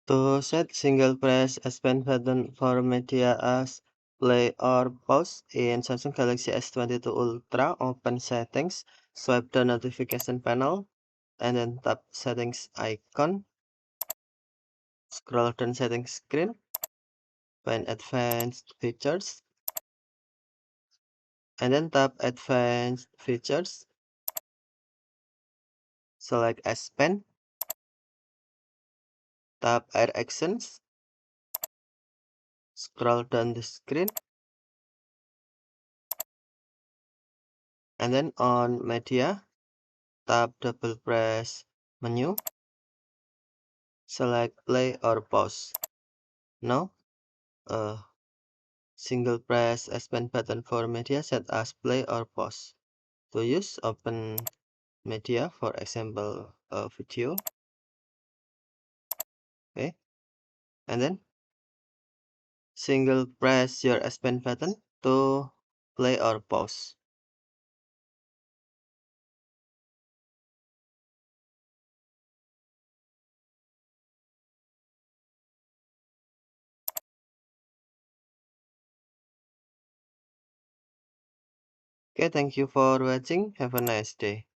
To set single press S Pen button for media as play or pause in Samsung Galaxy S22 Ultra, open settings, swipe the notification panel, and then tap settings icon, scroll down settings screen, find advanced features, and then tap advanced features, select S Pen, tap air actions, scroll down the screen, and then on media, tap double press menu, select play or pause. Now, single press S Pen button for media set as play or pause. To use, open media, for example, a video. Okay, and then single press your S Pen button to play or pause. Okay, thank you for watching. Have a nice day.